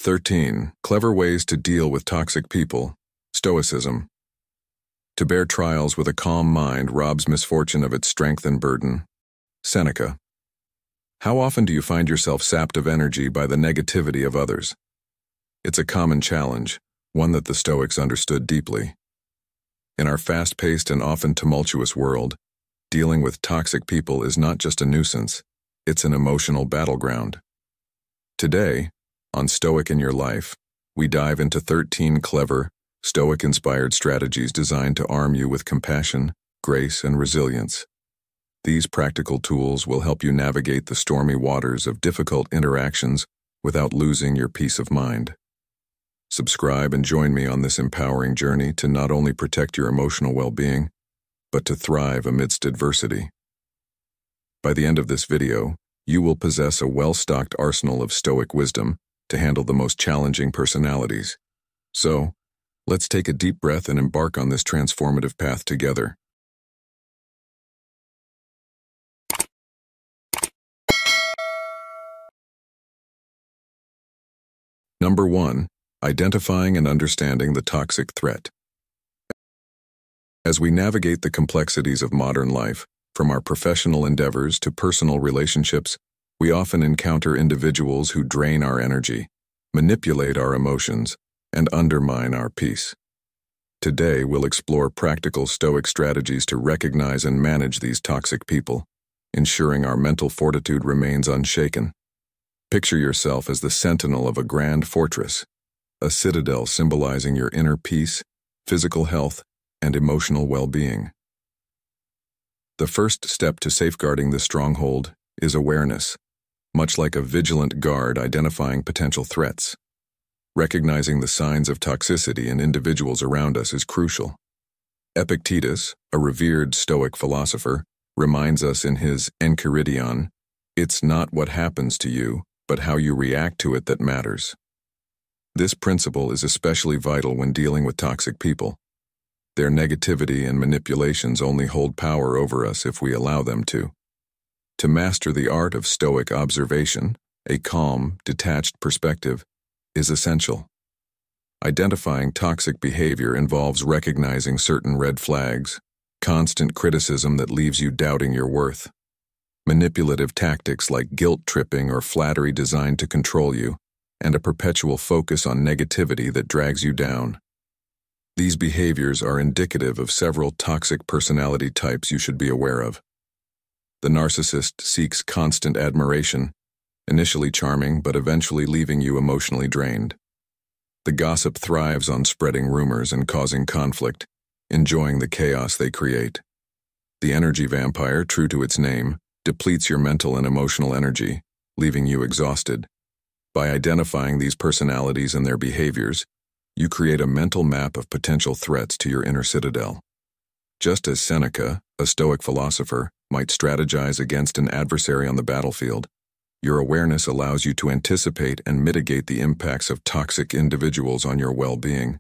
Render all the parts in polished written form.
13. Clever ways to deal with toxic people. Stoicism. To bear trials with a calm mind robs misfortune of its strength and burden. Seneca. How often do you find yourself sapped of energy by the negativity of others? It's a common challenge, one that the Stoics understood deeply. In our fast-paced and often tumultuous world, dealing with toxic people is not just a nuisance, it's an emotional battleground. Today, on Stoic in Your Life, we dive into 13 clever, Stoic-inspired strategies designed to arm you with compassion, grace, and resilience. These practical tools will help you navigate the stormy waters of difficult interactions without losing your peace of mind. Subscribe and join me on this empowering journey to not only protect your emotional well-being, but to thrive amidst adversity. By the end of this video, you will possess a well-stocked arsenal of Stoic wisdom to handle the most challenging personalities. So, let's take a deep breath and embark on this transformative path together. Number 1. Identifying and understanding the toxic threat. As we navigate the complexities of modern life, from our professional endeavors to personal relationships, we often encounter individuals who drain our energy, manipulate our emotions, and undermine our peace. Today, we'll explore practical Stoic strategies to recognize and manage these toxic people, ensuring our mental fortitude remains unshaken. Picture yourself as the sentinel of a grand fortress, a citadel symbolizing your inner peace, physical health, and emotional well-being. The first step to safeguarding this stronghold is awareness, much like a vigilant guard identifying potential threats. Recognizing the signs of toxicity in individuals around us is crucial. Epictetus, a revered Stoic philosopher, reminds us in his Enchiridion, "It's not what happens to you, but how you react to it that matters." This principle is especially vital when dealing with toxic people. Their negativity and manipulations only hold power over us if we allow them to. To master the art of Stoic observation, a calm, detached perspective is essential. Identifying toxic behavior involves recognizing certain red flags, constant criticism that leaves you doubting your worth, manipulative tactics like guilt-tripping or flattery designed to control you, and a perpetual focus on negativity that drags you down. These behaviors are indicative of several toxic personality types you should be aware of. The narcissist seeks constant admiration, initially charming but eventually leaving you emotionally drained. The gossip thrives on spreading rumors and causing conflict, enjoying the chaos they create. The energy vampire, true to its name, depletes your mental and emotional energy, leaving you exhausted. By identifying these personalities and their behaviors, you create a mental map of potential threats to your inner citadel. Just as Seneca, a Stoic philosopher, might strategize against an adversary on the battlefield, your awareness allows you to anticipate and mitigate the impacts of toxic individuals on your well-being.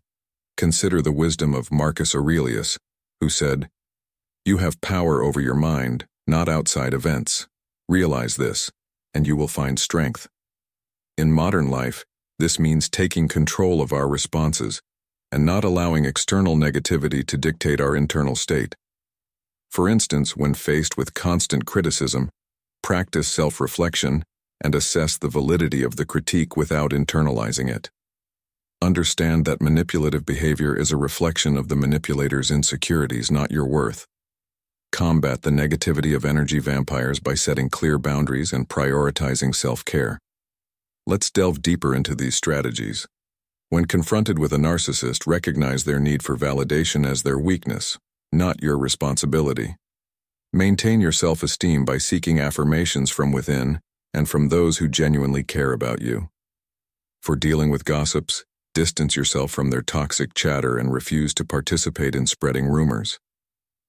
Consider the wisdom of Marcus Aurelius, who said, "You have power over your mind, not outside events. Realize this, and you will find strength." In modern life, this means taking control of our responses and not allowing external negativity to dictate our internal state. For instance, when faced with constant criticism, practice self-reflection and assess the validity of the critique without internalizing it. Understand that manipulative behavior is a reflection of the manipulator's insecurities, not your worth. Combat the negativity of energy vampires by setting clear boundaries and prioritizing self-care. Let's delve deeper into these strategies. When confronted with a narcissist, recognize their need for validation as their weakness, not your responsibility. Maintain your self-esteem by seeking affirmations from within and from those who genuinely care about you. For dealing with gossips, distance yourself from their toxic chatter and refuse to participate in spreading rumors.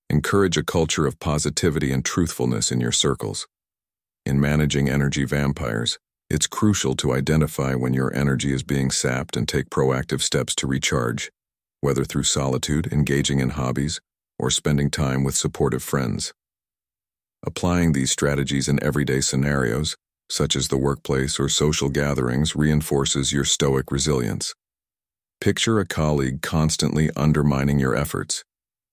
Encourage a culture of positivity and truthfulness in your circles. In managing energy vampires, it's crucial to identify when your energy is being sapped and take proactive steps to recharge, whether through solitude, engaging in hobbies, or spending time with supportive friends. Applying these strategies in everyday scenarios, such as the workplace or social gatherings, reinforces your stoic resilience. Picture a colleague constantly undermining your efforts.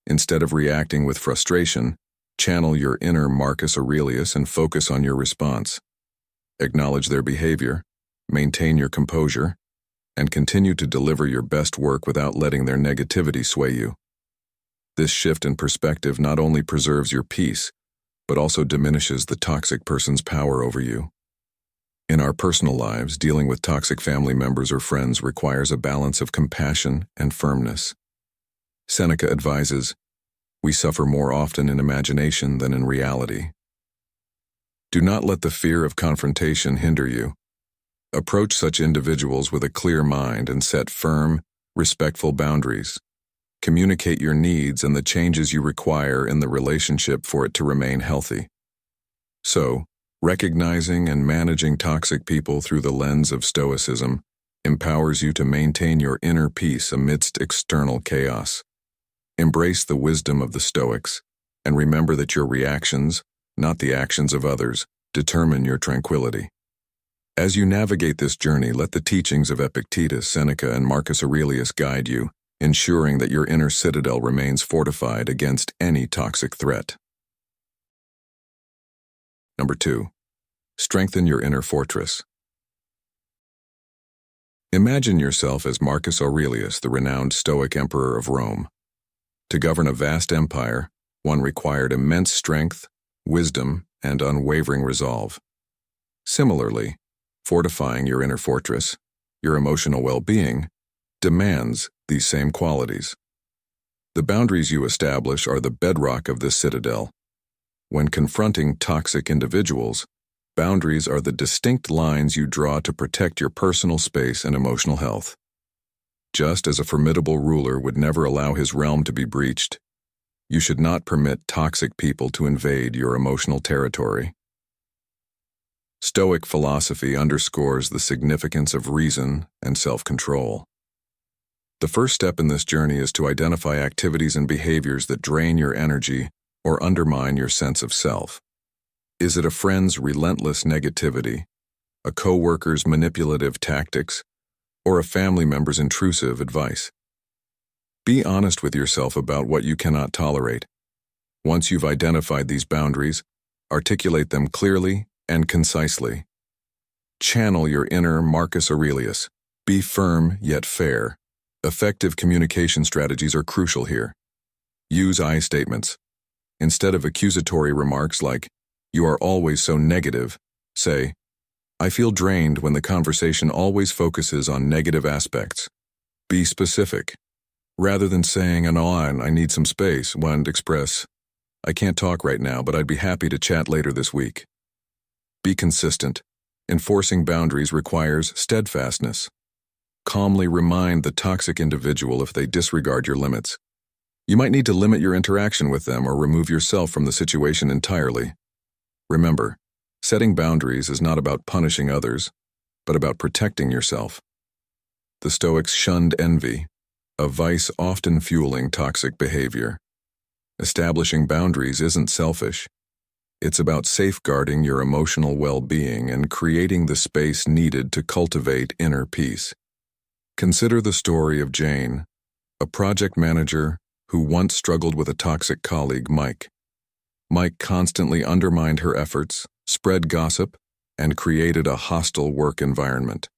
Instead of reacting with frustration, channel your inner Marcus Aurelius and focus on your response. Acknowledge their behavior, maintain your composure, and continue to deliver your best work without letting their negativity sway you. This shift in perspective not only preserves your peace, but also diminishes the toxic person's power over you. In our personal lives, dealing with toxic family members or friends requires a balance of compassion and firmness. Seneca advises, "We suffer more often in imagination than in reality." Do not let the fear of confrontation hinder you. Approach such individuals with a clear mind and set firm, respectful boundaries. Communicate your needs and the changes you require in the relationship for it to remain healthy. So, recognizing and managing toxic people through the lens of Stoicism empowers you to maintain your inner peace amidst external chaos. Embrace the wisdom of the Stoics, and remember that your reactions, not the actions of others, determine your tranquility. As you navigate this journey, let the teachings of Epictetus, Seneca, and Marcus Aurelius guide you, ensuring that your inner citadel remains fortified against any toxic threat. Number 2. Strengthen your inner fortress. Imagine yourself as Marcus Aurelius, the renowned Stoic emperor of Rome. To govern a vast empire, one required immense strength, wisdom, and unwavering resolve. Similarly, fortifying your inner fortress, your emotional well-being, demands these same qualities. The boundaries you establish are the bedrock of this citadel. When confronting toxic individuals, boundaries are the distinct lines you draw to protect your personal space and emotional health. Just as a formidable ruler would never allow his realm to be breached, you should not permit toxic people to invade your emotional territory. Stoic philosophy underscores the significance of reason and self-control. The first step in this journey is to identify activities and behaviors that drain your energy or undermine your sense of self. Is it a friend's relentless negativity, a coworker's manipulative tactics, or a family member's intrusive advice? Be honest with yourself about what you cannot tolerate. Once you've identified these boundaries, articulate them clearly and concisely. Channel your inner Marcus Aurelius. Be firm yet fair. Effective communication strategies are crucial here. Use I statements. Instead of accusatory remarks like, "You are always so negative," say, "I feel drained when the conversation always focuses on negative aspects." Be specific. Rather than saying, I need some space," one express, "I can't talk right now, but I'd be happy to chat later this week." Be consistent. Enforcing boundaries requires steadfastness. Calmly remind the toxic individual if they disregard your limits. You might need to limit your interaction with them or remove yourself from the situation entirely. Remember, setting boundaries is not about punishing others, but about protecting yourself. The Stoics shunned envy, a vice often fueling toxic behavior. Establishing boundaries isn't selfish. It's about safeguarding your emotional well-being and creating the space needed to cultivate inner peace. Consider the story of Jane, a project manager who once struggled with a toxic colleague, Mike. Mike constantly undermined her efforts, spread gossip, and created a hostile work environment.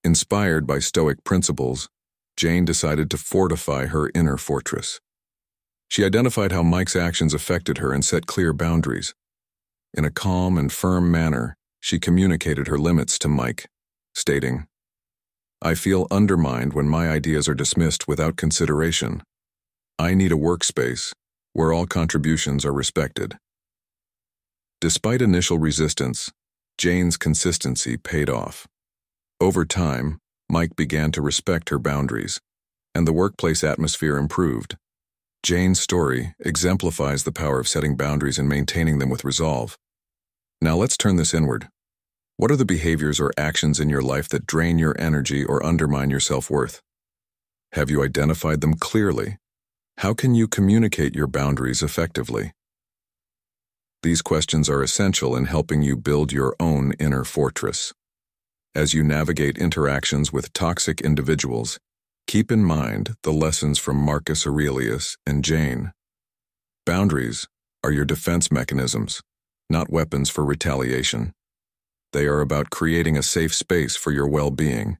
Inspired by Stoic principles, Jane decided to fortify her inner fortress. She identified how Mike's actions affected her and set clear boundaries. In a calm and firm manner, she communicated her limits to Mike, stating, "I feel undermined when my ideas are dismissed without consideration. I need a workspace where all contributions are respected." Despite initial resistance, Jane's consistency paid off. Over time, Mike began to respect her boundaries, and the workplace atmosphere improved. Jane's story exemplifies the power of setting boundaries and maintaining them with resolve. Now let's turn this inward. What are the behaviors or actions in your life that drain your energy or undermine your self-worth? Have you identified them clearly? How can you communicate your boundaries effectively? These questions are essential in helping you build your own inner fortress. As you navigate interactions with toxic individuals, keep in mind the lessons from Marcus Aurelius and Jane. Boundaries are your defense mechanisms, not weapons for retaliation. They are about creating a safe space for your well-being,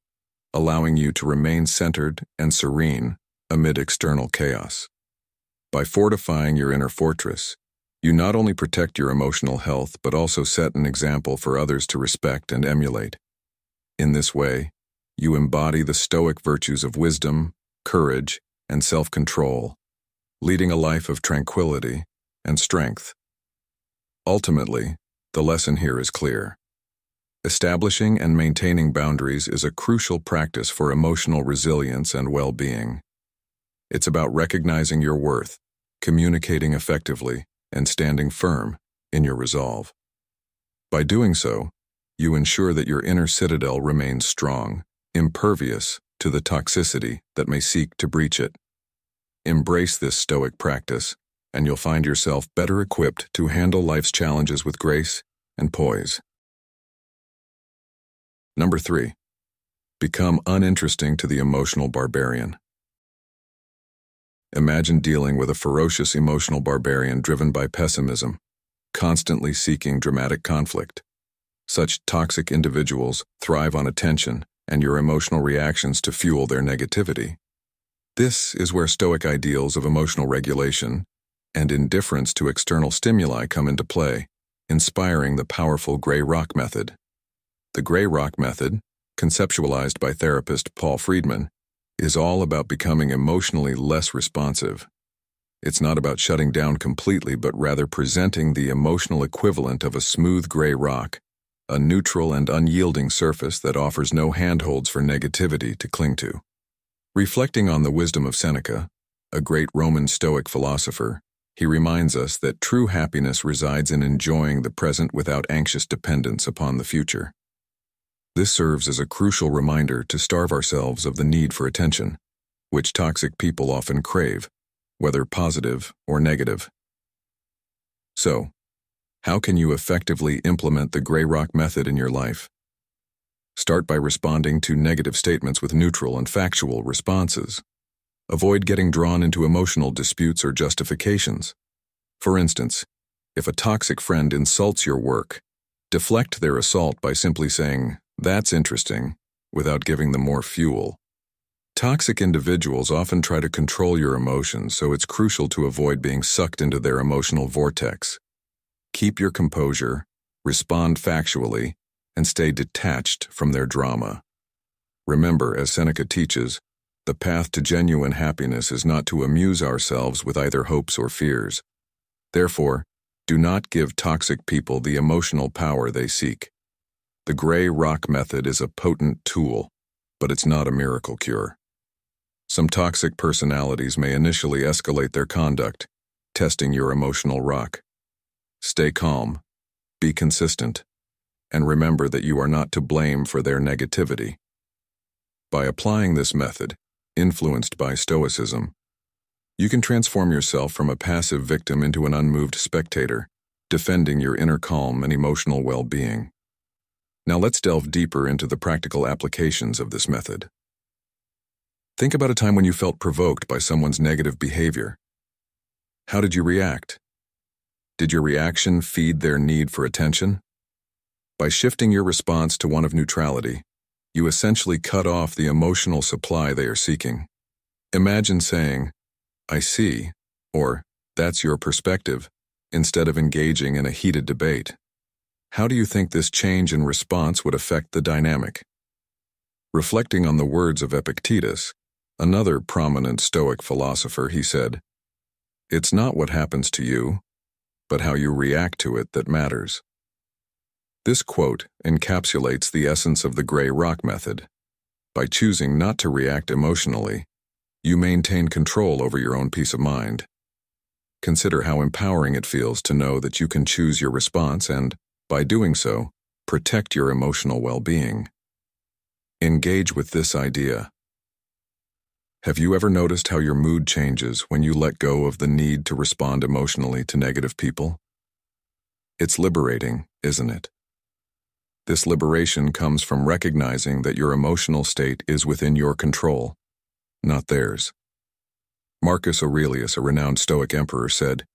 allowing you to remain centered and serene amid external chaos. By fortifying your inner fortress, you not only protect your emotional health but also set an example for others to respect and emulate. In this way, you embody the Stoic virtues of wisdom, courage, and self-control, leading a life of tranquility and strength. Ultimately, the lesson here is clear. Establishing and maintaining boundaries is a crucial practice for emotional resilience and well-being. It's about recognizing your worth, communicating effectively, and standing firm in your resolve. By doing so, you ensure that your inner citadel remains strong, impervious to the toxicity that may seek to breach it. Embrace this Stoic practice, and you'll find yourself better equipped to handle life's challenges with grace and poise. Number 3. Become uninteresting to the emotional barbarian. Imagine dealing with a ferocious emotional barbarian driven by pessimism, constantly seeking dramatic conflict. Such toxic individuals thrive on attention and your emotional reactions to fuel their negativity. This is where Stoic ideals of emotional regulation and indifference to external stimuli come into play, inspiring the powerful gray rock method. The gray rock method, conceptualized by therapist Paul Friedman, is all about becoming emotionally less responsive. It's not about shutting down completely, but rather presenting the emotional equivalent of a smooth gray rock, a neutral and unyielding surface that offers no handholds for negativity to cling to. Reflecting on the wisdom of Seneca, a great Roman Stoic philosopher, he reminds us that true happiness resides in enjoying the present without anxious dependence upon the future. This serves as a crucial reminder to starve ourselves of the need for attention, which toxic people often crave, whether positive or negative. So, how can you effectively implement the gray rock method in your life? Start by responding to negative statements with neutral and factual responses. Avoid getting drawn into emotional disputes or justifications. For instance, if a toxic friend insults your work, deflect their assault by simply saying, "That's interesting," without giving them more fuel. Toxic individuals often try to control your emotions, so it's crucial to avoid being sucked into their emotional vortex. Keep your composure, respond factually, and stay detached from their drama. Remember, as Seneca teaches, the path to genuine happiness is not to amuse ourselves with either hopes or fears. Therefore, do not give toxic people the emotional power they seek. The gray rock method is a potent tool, but it's not a miracle cure. Some toxic personalities may initially escalate their conduct, testing your emotional rock. Stay calm, be consistent, and remember that you are not to blame for their negativity. By applying this method, influenced by Stoicism, you can transform yourself from a passive victim into an unmoved spectator, defending your inner calm and emotional well-being. Now let's delve deeper into the practical applications of this method. Think about a time when you felt provoked by someone's negative behavior. How did you react? Did your reaction feed their need for attention? By shifting your response to one of neutrality, you essentially cut off the emotional supply they are seeking. Imagine saying, "I see," or "That's your perspective," instead of engaging in a heated debate. How do you think this change in response would affect the dynamic? Reflecting on the words of Epictetus, another prominent Stoic philosopher, he said, "It's not what happens to you, but how you react to it that matters." This quote encapsulates the essence of the gray rock method. By choosing not to react emotionally, you maintain control over your own peace of mind. Consider how empowering it feels to know that you can choose your response and, by doing so, protect your emotional well-being. Engage with this idea. Have you ever noticed how your mood changes when you let go of the need to respond emotionally to negative people? It's liberating, isn't it? This liberation comes from recognizing that your emotional state is within your control, not theirs. Marcus Aurelius, a renowned Stoic emperor, said,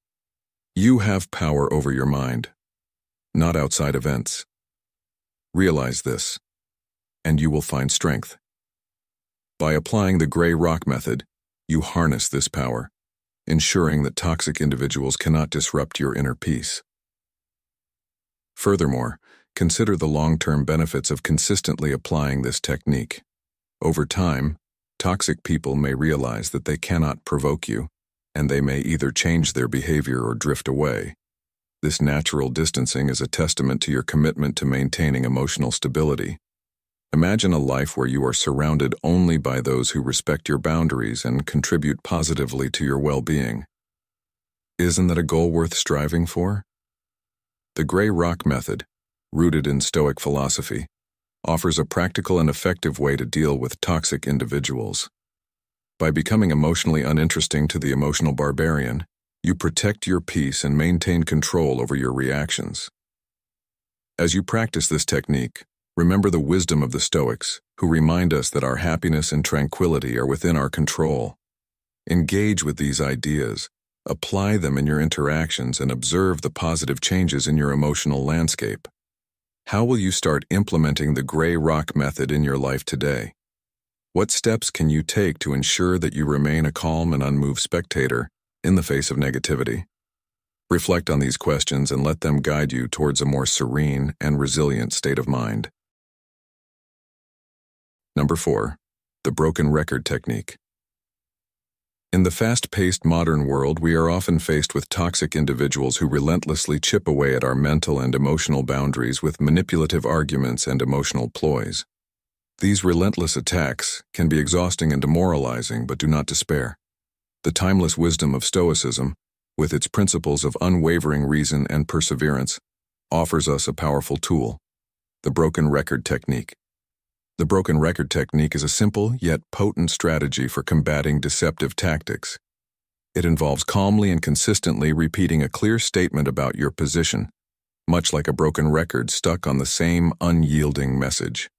"You have power over your mind, not outside events. Realize this, and you will find strength." By applying the gray rock method, you harness this power, ensuring that toxic individuals cannot disrupt your inner peace. Furthermore, consider the long-term benefits of consistently applying this technique. Over time, toxic people may realize that they cannot provoke you, and they may either change their behavior or drift away. This natural distancing is a testament to your commitment to maintaining emotional stability. Imagine a life where you are surrounded only by those who respect your boundaries and contribute positively to your well-being. Isn't that a goal worth striving for? The gray rock method, rooted in Stoic philosophy, offers a practical and effective way to deal with toxic individuals. By becoming emotionally uninteresting to the emotional barbarian, you protect your peace and maintain control over your reactions. As you practice this technique, remember the wisdom of the Stoics, who remind us that our happiness and tranquility are within our control. Engage with these ideas, apply them in your interactions, and observe the positive changes in your emotional landscape. How will you start implementing the gray rock method in your life today? What steps can you take to ensure that you remain a calm and unmoved spectator in the face of negativity? Reflect on these questions and let them guide you towards a more serene and resilient state of mind. Number 4. The broken record technique. In the fast-paced modern world, we are often faced with toxic individuals who relentlessly chip away at our mental and emotional boundaries with manipulative arguments and emotional ploys. These relentless attacks can be exhausting and demoralizing, but do not despair. The timeless wisdom of Stoicism, with its principles of unwavering reason and perseverance, offers us a powerful tool: the broken record technique. The broken record technique is a simple yet potent strategy for combating deceptive tactics. It involves calmly and consistently repeating a clear statement about your position, much like a broken record stuck on the same unyielding message.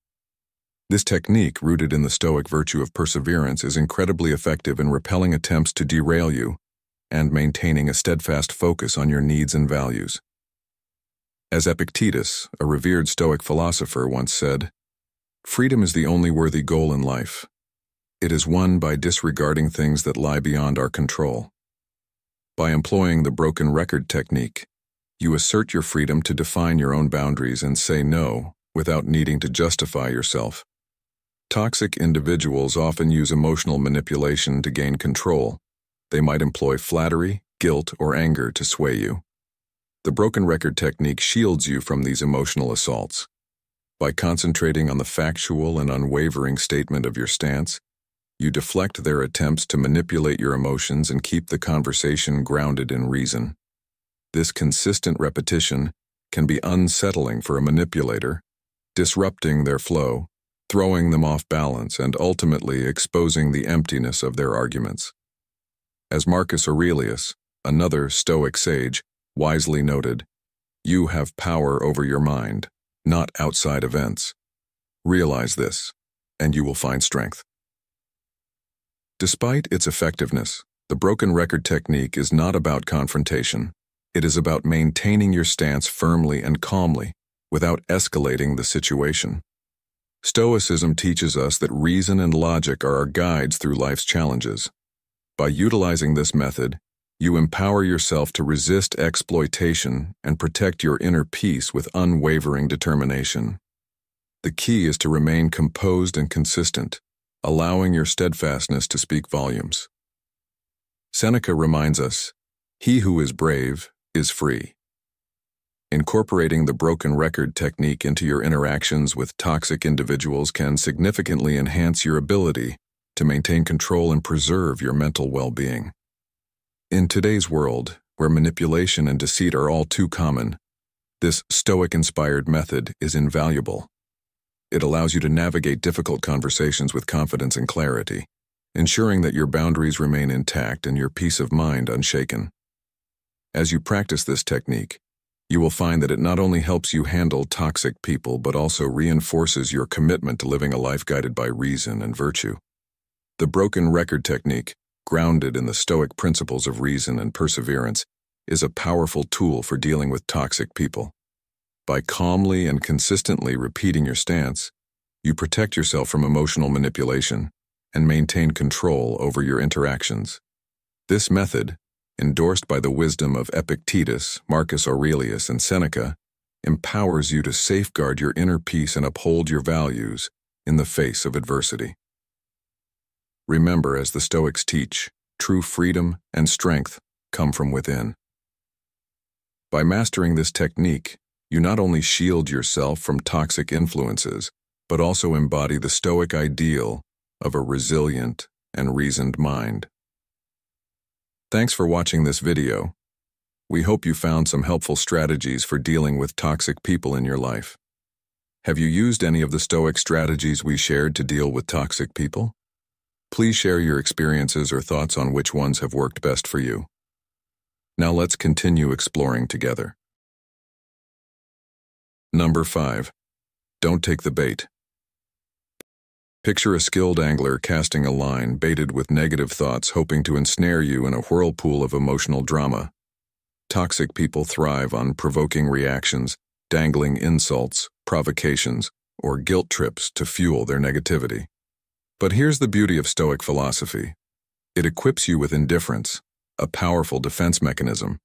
This technique, rooted in the Stoic virtue of perseverance, is incredibly effective in repelling attempts to derail you and maintaining a steadfast focus on your needs and values. As Epictetus, a revered Stoic philosopher, once said, "Freedom is the only worthy goal in life. It is won by disregarding things that lie beyond our control." By employing the broken record technique, you assert your freedom to define your own boundaries and say no without needing to justify yourself. Toxic individuals often use emotional manipulation to gain control. They might employ flattery, guilt, or anger to sway you. The broken record technique shields you from these emotional assaults. By concentrating on the factual and unwavering statement of your stance, you deflect their attempts to manipulate your emotions and keep the conversation grounded in reason. This consistent repetition can be unsettling for a manipulator, disrupting their flow, throwing them off balance, and ultimately exposing the emptiness of their arguments. As Marcus Aurelius, another Stoic sage, wisely noted, "You have power over your mind, not outside events. Realize this, and you will find strength." Despite its effectiveness, the broken record technique is not about confrontation. It is about maintaining your stance firmly and calmly, without escalating the situation. Stoicism teaches us that reason and logic are our guides through life's challenges. By utilizing this method, you empower yourself to resist exploitation and protect your inner peace with unwavering determination. The key is to remain composed and consistent, allowing your steadfastness to speak volumes. Seneca reminds us, "He who is brave is free." Incorporating the broken record technique into your interactions with toxic individuals can significantly enhance your ability to maintain control and preserve your mental well-being. In today's world, where manipulation and deceit are all too common, this Stoic-inspired method is invaluable. It allows you to navigate difficult conversations with confidence and clarity, ensuring that your boundaries remain intact and your peace of mind unshaken. As you practice this technique, You will find that it not only helps you handle toxic people, but also reinforces your commitment to living a life guided by reason and virtue. The broken record technique, grounded in the Stoic principles of reason and perseverance, is a powerful tool for dealing with toxic people. By calmly and consistently repeating your stance, you protect yourself from emotional manipulation and maintain control over your interactions. This method, endorsed by the wisdom of Epictetus, Marcus Aurelius, and Seneca, empowers you to safeguard your inner peace and uphold your values in the face of adversity. Remember, as the Stoics teach, true freedom and strength come from within. By mastering this technique, you not only shield yourself from toxic influences, but also embody the Stoic ideal of a resilient and reasoned mind. Thanks for watching this video. We hope you found some helpful strategies for dealing with toxic people in your life. Have you used any of the Stoic strategies we shared to deal with toxic people? Please share your experiences or thoughts on which ones have worked best for you. Now let's continue exploring together. Number 5. Don't take the bait. Picture a skilled angler casting a line baited with negative thoughts, hoping to ensnare you in a whirlpool of emotional drama. Toxic people thrive on provoking reactions, dangling insults, provocations, or guilt trips to fuel their negativity. But here's the beauty of Stoic philosophy. It equips you with indifference, a powerful defense mechanism.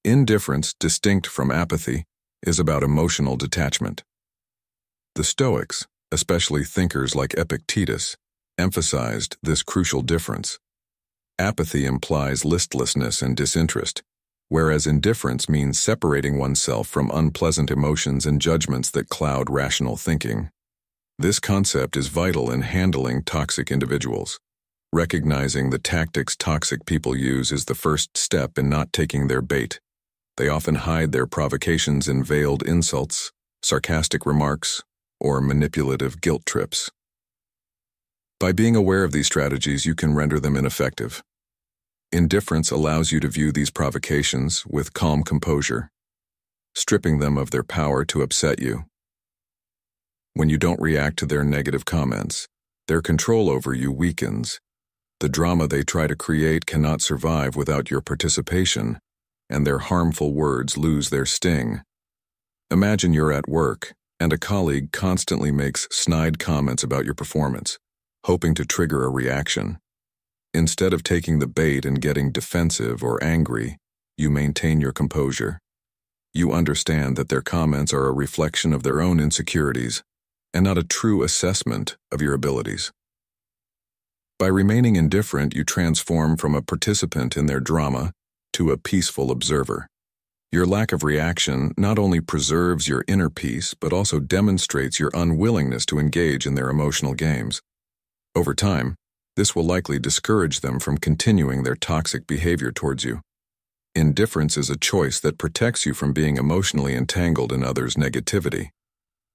Indifference, distinct from apathy, is about emotional detachment. The Stoics, especially thinkers like Epictetus, emphasized this crucial difference. Apathy implies listlessness and disinterest, whereas indifference means separating oneself from unpleasant emotions and judgments that cloud rational thinking. This concept is vital in handling toxic individuals. Recognizing the tactics toxic people use is the first step in not taking their bait. They often hide their provocations in veiled insults, sarcastic remarks, or manipulative guilt trips. By being aware of these strategies, you can render them ineffective. Indifference allows you to view these provocations with calm composure, stripping them of their power to upset you. When you don't react to their negative comments, their control over you weakens. The drama they try to create cannot survive without your participation, and their harmful words lose their sting. Imagine you're at work, and a colleague constantly makes snide comments about your performance, hoping to trigger a reaction. Instead of taking the bait and getting defensive or angry, you maintain your composure. You understand that their comments are a reflection of their own insecurities, and not a true assessment of your abilities. By remaining indifferent, you transform from a participant in their drama to a peaceful observer. Your lack of reaction not only preserves your inner peace, but also demonstrates your unwillingness to engage in their emotional games. Over time, this will likely discourage them from continuing their toxic behavior towards you. Indifference is a choice that protects you from being emotionally entangled in others' negativity.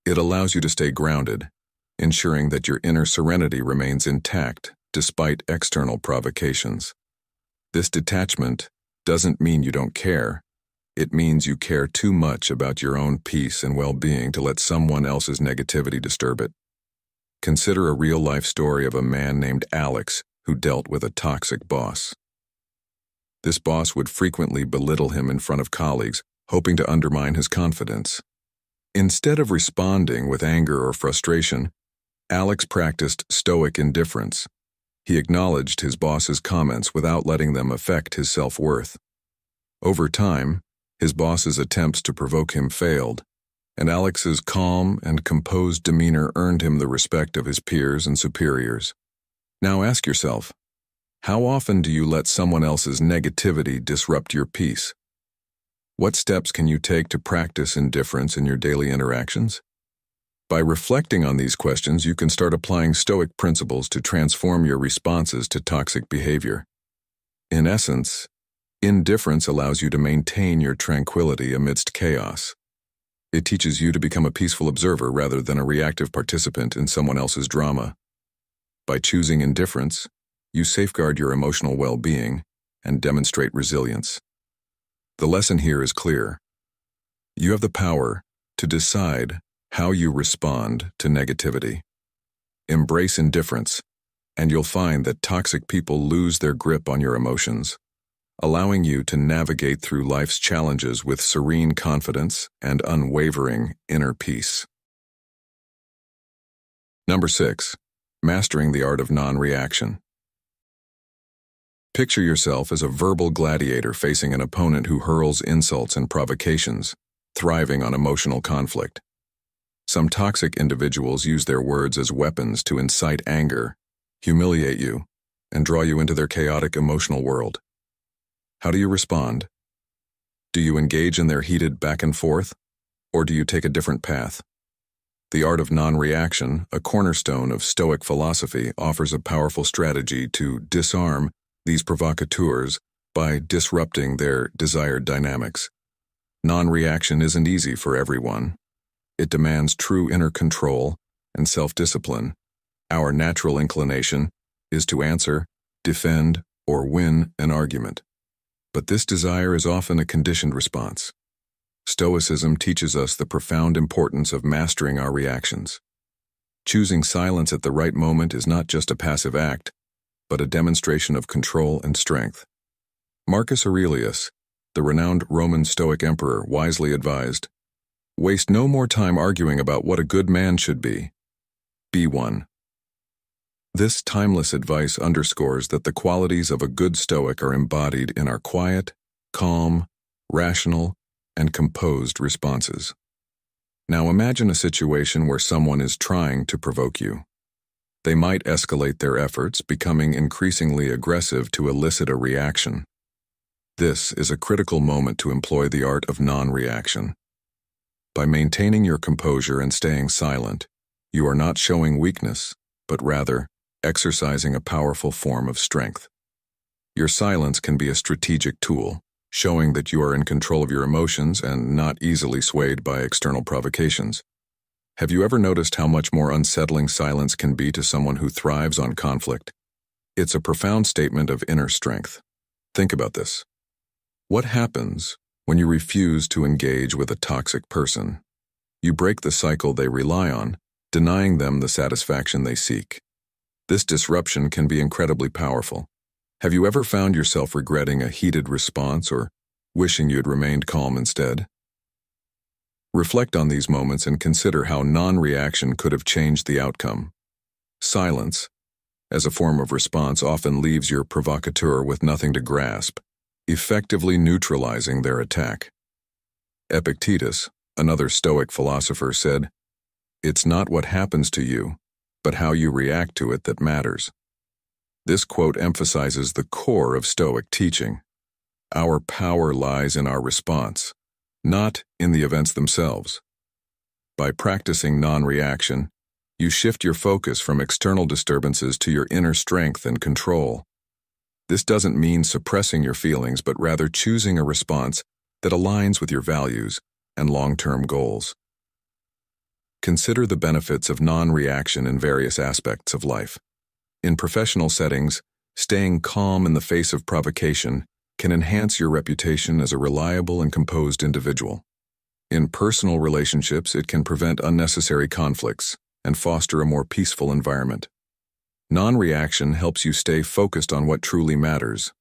It allows you to stay grounded, ensuring that your inner serenity remains intact despite external provocations. This detachment doesn't mean you don't care. It means you care too much about your own peace and well-being to let someone else's negativity disturb it. Consider a real-life story of a man named Alex who dealt with a toxic boss. This boss would frequently belittle him in front of colleagues, hoping to undermine his confidence. Instead of responding with anger or frustration, Alex practiced stoic indifference. He acknowledged his boss's comments without letting them affect his self-worth. Over time, his boss's attempts to provoke him failed, and Alex's calm and composed demeanor earned him the respect of his peers and superiors. Now ask yourself, how often do you let someone else's negativity disrupt your peace? What steps can you take to practice indifference in your daily interactions? By reflecting on these questions, you can start applying Stoic principles to transform your responses to toxic behavior. In essence, indifference allows you to maintain your tranquility amidst chaos. It teaches you to become a peaceful observer rather than a reactive participant in someone else's drama. By choosing indifference, you safeguard your emotional well-being and demonstrate resilience. The lesson here is clear. You have the power to decide how you respond to negativity. Embrace indifference, and you'll find that toxic people lose their grip on your emotions, allowing you to navigate through life's challenges with serene confidence and unwavering inner peace. Number 6. Mastering the art of non-reaction. Picture yourself as a verbal gladiator facing an opponent who hurls insults and provocations, thriving on emotional conflict. Some toxic individuals use their words as weapons to incite anger, humiliate you, and draw you into their chaotic emotional world. How do you respond? Do you engage in their heated back and forth, or do you take a different path? The art of non-reaction, a cornerstone of Stoic philosophy, offers a powerful strategy to disarm these provocateurs by disrupting their desired dynamics. Non-reaction isn't easy for everyone. It demands true inner control and self-discipline. Our natural inclination is to answer, defend, or win an argument. But this desire is often a conditioned response. Stoicism teaches us the profound importance of mastering our reactions. Choosing silence at the right moment is not just a passive act, but a demonstration of control and strength. Marcus Aurelius, the renowned Roman Stoic emperor, wisely advised, "Waste no more time arguing about what a good man should be. Be one." This timeless advice underscores that the qualities of a good Stoic are embodied in our quiet, calm, rational, and composed responses. Now imagine a situation where someone is trying to provoke you. They might escalate their efforts, becoming increasingly aggressive to elicit a reaction. This is a critical moment to employ the art of non-reaction. By maintaining your composure and staying silent, you are not showing weakness, but rather exercising a powerful form of strength. Your silence can be a strategic tool, showing that you are in control of your emotions and not easily swayed by external provocations. Have you ever noticed how much more unsettling silence can be to someone who thrives on conflict? It's a profound statement of inner strength. Think about this. What happens when you refuse to engage with a toxic person? You break the cycle they rely on, denying them the satisfaction they seek. This disruption can be incredibly powerful. Have you ever found yourself regretting a heated response or wishing you'd remained calm instead? Reflect on these moments and consider how non-reaction could have changed the outcome. Silence, as a form of response, often leaves your provocateur with nothing to grasp, effectively neutralizing their attack. Epictetus, another Stoic philosopher, said, "It's not what happens to you, but how you react to it that matters." This quote emphasizes the core of Stoic teaching. Our power lies in our response, not in the events themselves. By practicing non-reaction, you shift your focus from external disturbances to your inner strength and control. This doesn't mean suppressing your feelings, but rather choosing a response that aligns with your values and long-term goals. Consider the benefits of non-reaction in various aspects of life. In professional settings, staying calm in the face of provocation can enhance your reputation as a reliable and composed individual. In personal relationships, it can prevent unnecessary conflicts and foster a more peaceful environment. Non-reaction helps you stay focused on what truly matters,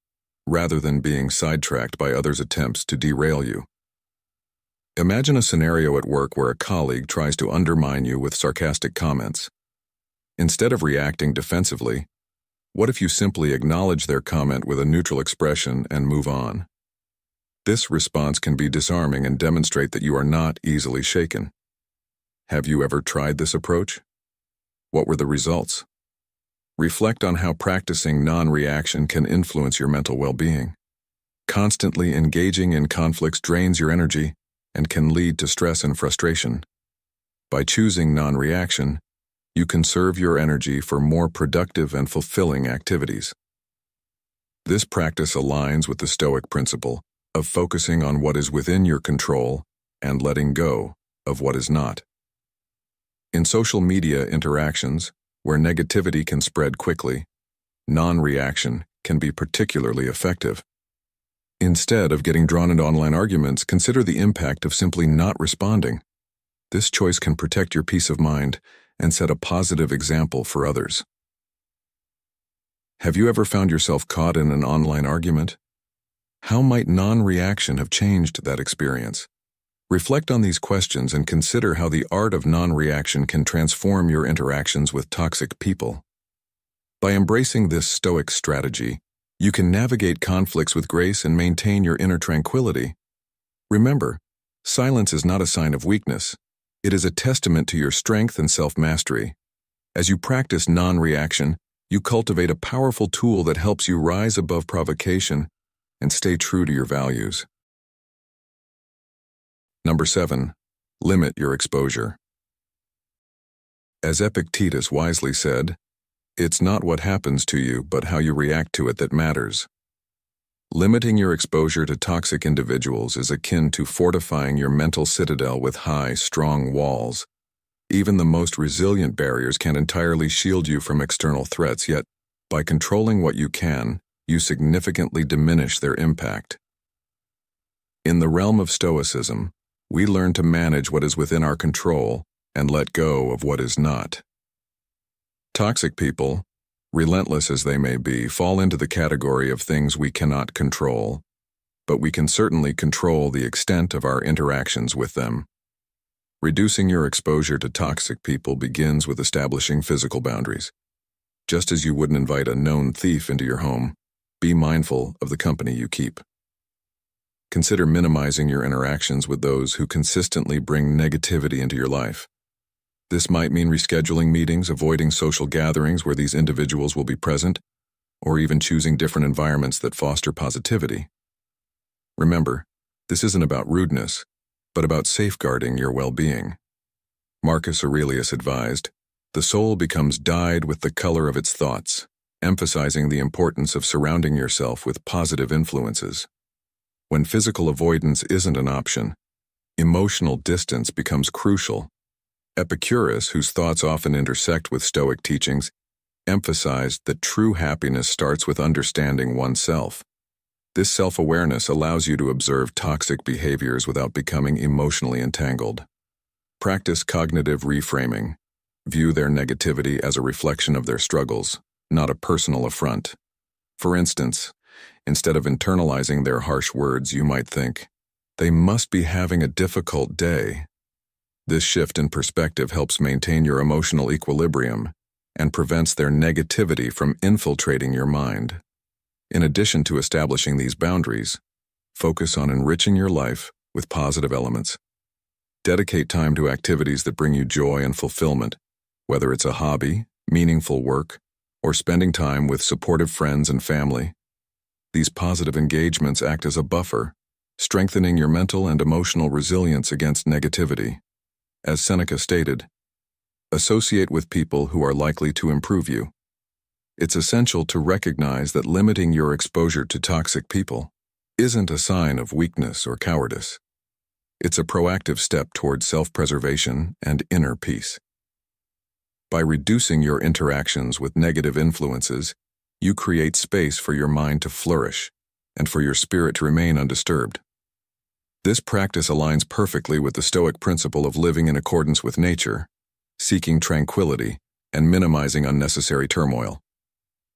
rather than being sidetracked by others' attempts to derail you. Imagine a scenario at work where a colleague tries to undermine you with sarcastic comments. Instead of reacting defensively, what if you simply acknowledge their comment with a neutral expression and move on? This response can be disarming and demonstrate that you are not easily shaken. Have you ever tried this approach? What were the results? Reflect on how practicing non-reaction can influence your mental well-being. Constantly engaging in conflicts drains your energy and can lead to stress and frustration. By choosing non-reaction, you conserve your energy for more productive and fulfilling activities. This practice aligns with the Stoic principle of focusing on what is within your control and letting go of what is not. In social media interactions, where negativity can spread quickly, non-reaction can be particularly effective. Instead of getting drawn into online arguments, consider the impact of simply not responding. This choice can protect your peace of mind and set a positive example for others. Have you ever found yourself caught in an online argument? How might non-reaction have changed that experience? Reflect on these questions and consider how the art of non-reaction can transform your interactions with toxic people. By embracing this Stoic strategy, you can navigate conflicts with grace and maintain your inner tranquility. Remember, silence is not a sign of weakness. It is a testament to your strength and self-mastery. As you practice non-reaction, you cultivate a powerful tool that helps you rise above provocation and stay true to your values. Number 7. Limit your exposure. As Epictetus wisely said, "It's not what happens to you, but how you react to it that matters." Limiting your exposure to toxic individuals is akin to fortifying your mental citadel with high, strong walls. Even the most resilient barriers can't entirely shield you from external threats, yet, by controlling what you can, you significantly diminish their impact. In the realm of Stoicism, we learn to manage what is within our control and let go of what is not. Toxic people, relentless as they may be, fall into the category of things we cannot control, but we can certainly control the extent of our interactions with them. Reducing your exposure to toxic people begins with establishing physical boundaries. Just as you wouldn't invite a known thief into your home, be mindful of the company you keep. Consider minimizing your interactions with those who consistently bring negativity into your life. This might mean rescheduling meetings, avoiding social gatherings where these individuals will be present, or even choosing different environments that foster positivity. Remember, this isn't about rudeness, but about safeguarding your well-being. Marcus Aurelius advised, "The soul becomes dyed with the color of its thoughts," emphasizing the importance of surrounding yourself with positive influences. When physical avoidance isn't an option, emotional distance becomes crucial. Epicurus, whose thoughts often intersect with Stoic teachings, emphasized that true happiness starts with understanding oneself. This self-awareness allows you to observe toxic behaviors without becoming emotionally entangled. Practice cognitive reframing. View their negativity as a reflection of their struggles, not a personal affront. For instance, instead of internalizing their harsh words, you might think, "They must be having a difficult day." This shift in perspective helps maintain your emotional equilibrium and prevents their negativity from infiltrating your mind. In addition to establishing these boundaries, focus on enriching your life with positive elements. Dedicate time to activities that bring you joy and fulfillment, whether it's a hobby, meaningful work, or spending time with supportive friends and family. These positive engagements act as a buffer, strengthening your mental and emotional resilience against negativity. As Seneca stated, "Associate with people who are likely to improve you." It's essential to recognize that limiting your exposure to toxic people isn't a sign of weakness or cowardice. It's a proactive step toward self-preservation and inner peace. By reducing your interactions with negative influences, you create space for your mind to flourish and for your spirit to remain undisturbed. This practice aligns perfectly with the Stoic principle of living in accordance with nature, seeking tranquility, and minimizing unnecessary turmoil.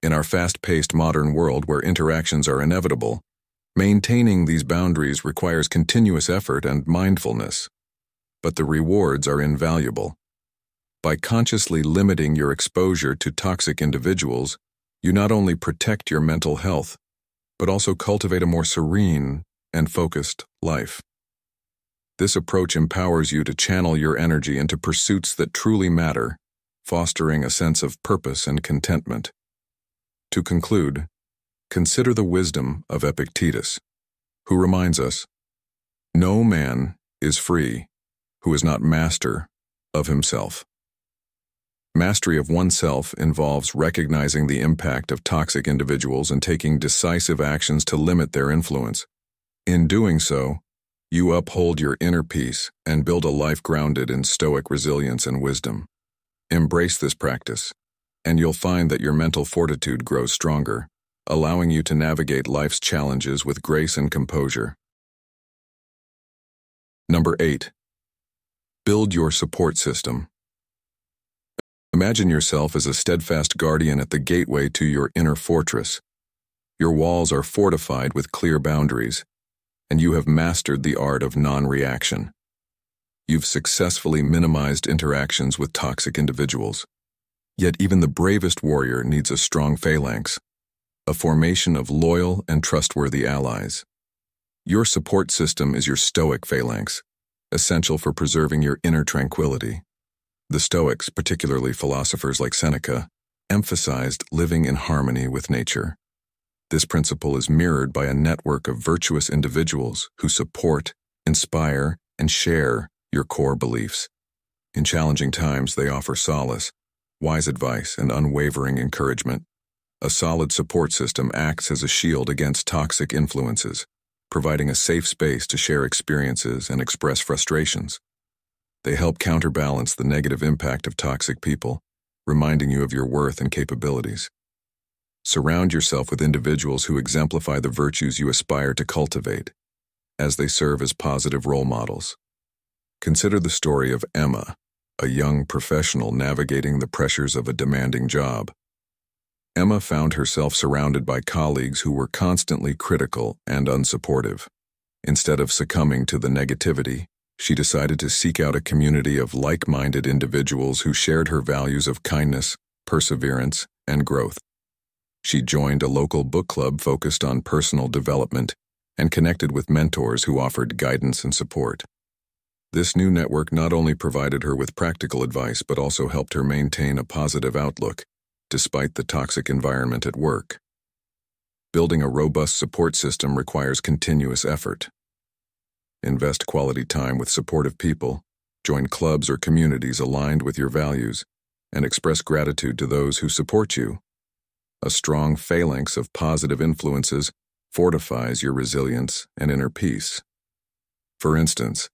In our fast-paced modern world where interactions are inevitable, maintaining these boundaries requires continuous effort and mindfulness. But the rewards are invaluable. By consciously limiting your exposure to toxic individuals, you not only protect your mental health, but also cultivate a more serene and focused life. This approach empowers you to channel your energy into pursuits that truly matter, fostering a sense of purpose and contentment. To conclude, consider the wisdom of Epictetus, who reminds us, "No man is free who is not master of himself." Mastery of oneself involves recognizing the impact of toxic individuals and taking decisive actions to limit their influence. In doing so, you uphold your inner peace and build a life grounded in Stoic resilience and wisdom. Embrace this practice, and you'll find that your mental fortitude grows stronger, allowing you to navigate life's challenges with grace and composure. Number 8. Build your support system. Imagine yourself as a steadfast guardian at the gateway to your inner fortress. Your walls are fortified with clear boundaries, and you have mastered the art of non-reaction. You've successfully minimized interactions with toxic individuals. Yet even the bravest warrior needs a strong phalanx, a formation of loyal and trustworthy allies. Your support system is your Stoic phalanx, essential for preserving your inner tranquility. The Stoics, particularly philosophers like Seneca, emphasized living in harmony with nature. This principle is mirrored by a network of virtuous individuals who support, inspire, and share your core beliefs. In challenging times, they offer solace, wise advice, and unwavering encouragement. A solid support system acts as a shield against toxic influences, providing a safe space to share experiences and express frustrations. They help counterbalance the negative impact of toxic people, reminding you of your worth and capabilities. Surround yourself with individuals who exemplify the virtues you aspire to cultivate, as they serve as positive role models. Consider the story of Emma, a young professional navigating the pressures of a demanding job. Emma found herself surrounded by colleagues who were constantly critical and unsupportive. Instead of succumbing to the negativity, she decided to seek out a community of like-minded individuals who shared her values of kindness, perseverance, and growth. She joined a local book club focused on personal development and connected with mentors who offered guidance and support. This new network not only provided her with practical advice but also helped her maintain a positive outlook, despite the toxic environment at work. Building a robust support system requires continuous effort. Invest quality time with supportive people, join clubs or communities aligned with your values, and express gratitude to those who support you. A strong phalanx of positive influences fortifies your resilience and inner peace. For instance,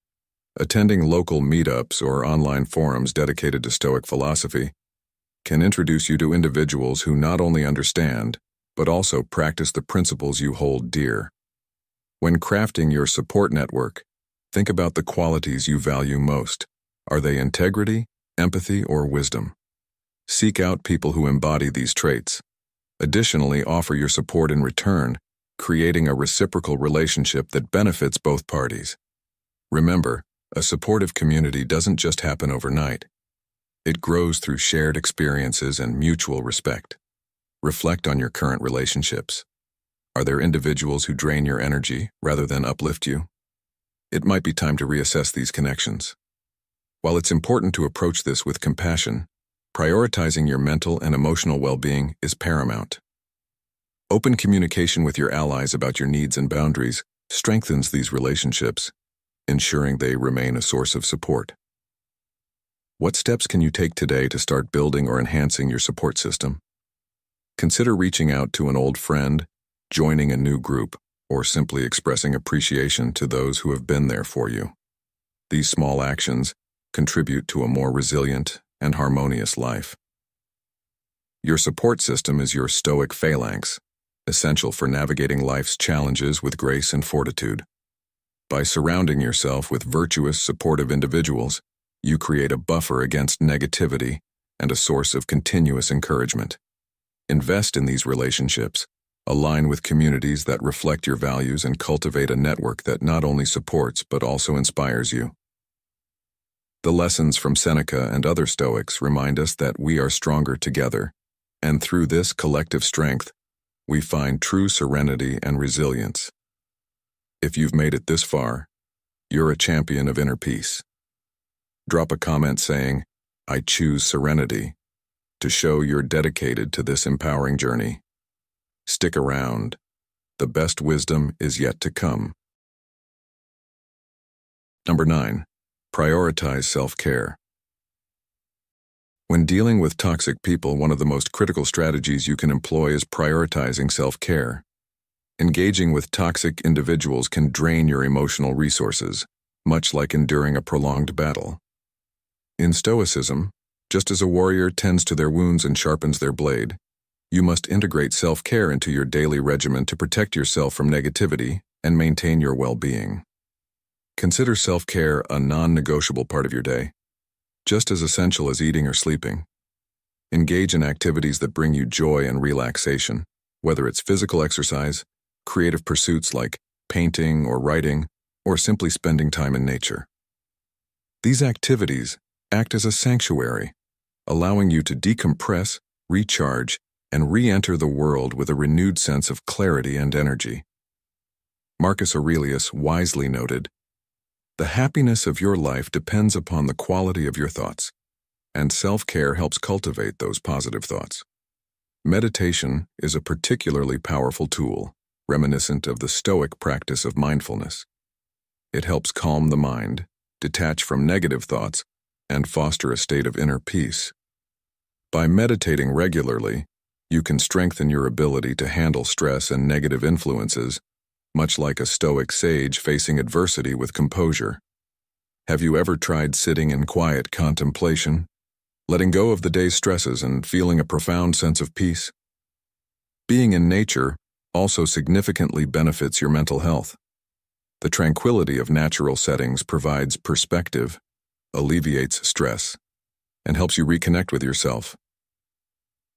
attending local meetups or online forums dedicated to Stoic philosophy can introduce you to individuals who not only understand, but also practice the principles you hold dear. When crafting your support network, think about the qualities you value most. Are they integrity, empathy, or wisdom? Seek out people who embody these traits. Additionally, offer your support in return, creating a reciprocal relationship that benefits both parties. Remember, a supportive community doesn't just happen overnight. It grows through shared experiences and mutual respect. Reflect on your current relationships. Are there individuals who drain your energy rather than uplift you? It might be time to reassess these connections. While it's important to approach this with compassion, prioritizing your mental and emotional well-being is paramount. Open communication with your allies about your needs and boundaries strengthens these relationships, ensuring they remain a source of support. What steps can you take today to start building or enhancing your support system? Consider reaching out to an old friend, joining a new group, or simply expressing appreciation to those who have been there for you. These small actions contribute to a more resilient and harmonious life. Your support system is your Stoic phalanx, essential for navigating life's challenges with grace and fortitude. By surrounding yourself with virtuous, supportive individuals, you create a buffer against negativity and a source of continuous encouragement. Invest in these relationships, align with communities that reflect your values, and cultivate a network that not only supports but also inspires you. The lessons from Seneca and other Stoics remind us that we are stronger together, and through this collective strength, we find true serenity and resilience. If you've made it this far, you're a champion of inner peace. Drop a comment saying, "I choose serenity," to show you're dedicated to this empowering journey. Stick around. The best wisdom is yet to come. Number 9. Prioritize self-care. When dealing with toxic people, one of the most critical strategies you can employ is prioritizing self-care. Engaging with toxic individuals can drain your emotional resources, much like enduring a prolonged battle. In Stoicism, just as a warrior tends to their wounds and sharpens their blade, You must integrate self-care into your daily regimen to protect yourself from negativity and maintain your well-being. Consider self-care a non-negotiable part of your day, just as essential as eating or sleeping. Engage in activities that bring you joy and relaxation, whether it's physical exercise, creative pursuits like painting or writing, or simply spending time in nature. These activities act as a sanctuary, allowing you to decompress, recharge, and re-enter the world with a renewed sense of clarity and energy. Marcus Aurelius wisely noted, "The happiness of your life depends upon the quality of your thoughts, and self-care helps cultivate those positive thoughts." Meditation is a particularly powerful tool, reminiscent of the Stoic practice of mindfulness. It helps calm the mind, detach from negative thoughts, and foster a state of inner peace. By meditating regularly, you can strengthen your ability to handle stress and negative influences, much like a Stoic sage facing adversity with composure. Have you ever tried sitting in quiet contemplation, letting go of the day's stresses and feeling a profound sense of peace? Being in nature also significantly benefits your mental health. The tranquility of natural settings provides perspective, alleviates stress, and helps you reconnect with yourself.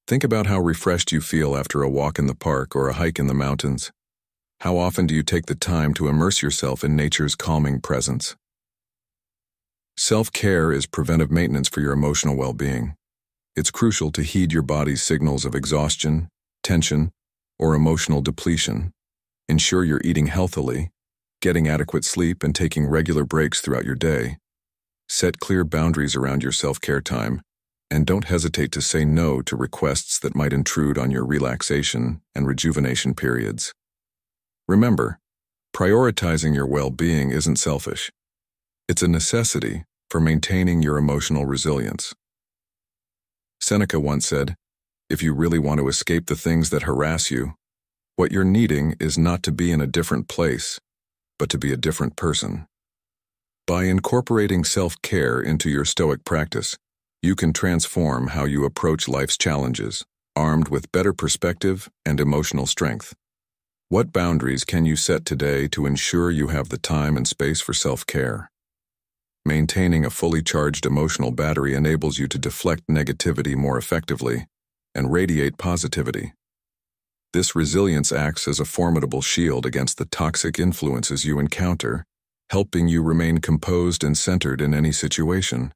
Think about how refreshed you feel after a walk in the park or a hike in the mountains. How often do you take the time to immerse yourself in nature's calming presence? Self-care is preventive maintenance for your emotional well-being. It's crucial to heed your body's signals of exhaustion, tension, or emotional depletion. Ensure you're eating healthily, getting adequate sleep, and taking regular breaks throughout your day. Set clear boundaries around your self-care time, and don't hesitate to say no to requests that might intrude on your relaxation and rejuvenation periods. Remember, prioritizing your well-being isn't selfish. It's a necessity for maintaining your emotional resilience. Seneca once said, "If you really want to escape the things that harass you, what you're needing is not to be in a different place, but to be a different person." By incorporating self-care into your Stoic practice, you can transform how you approach life's challenges, armed with better perspective and emotional strength. What boundaries can you set today to ensure you have the time and space for self-care? Maintaining a fully charged emotional battery enables you to deflect negativity more effectively and radiate positivity. This resilience acts as a formidable shield against the toxic influences you encounter, helping you remain composed and centered in any situation.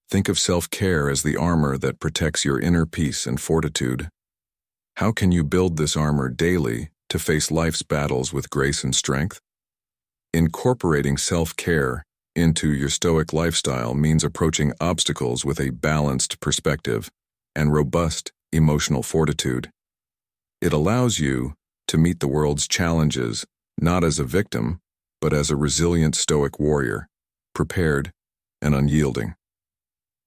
Think of self-care as the armor that protects your inner peace and fortitude. How can you build this armor daily to face life's battles with grace and strength? Incorporating self-care into your Stoic lifestyle means approaching obstacles with a balanced perspective and robust emotional fortitude. It allows you to meet the world's challenges not as a victim, but as a resilient Stoic warrior, prepared and unyielding.